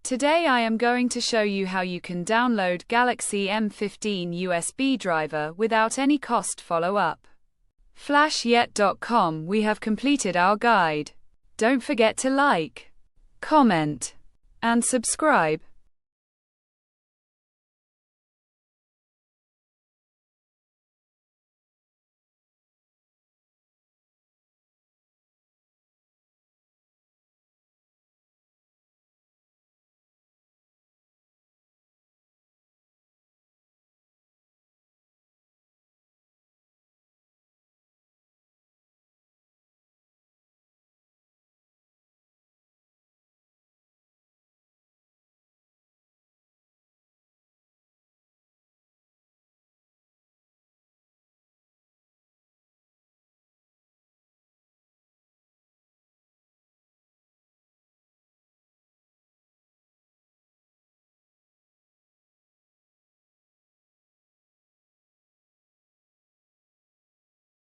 Today I am going to show you how you can download Galaxy M15 USB driver without any cost. Follow up. Flashyet.com. We have completed our guide. Don't forget to like, comment, and subscribe.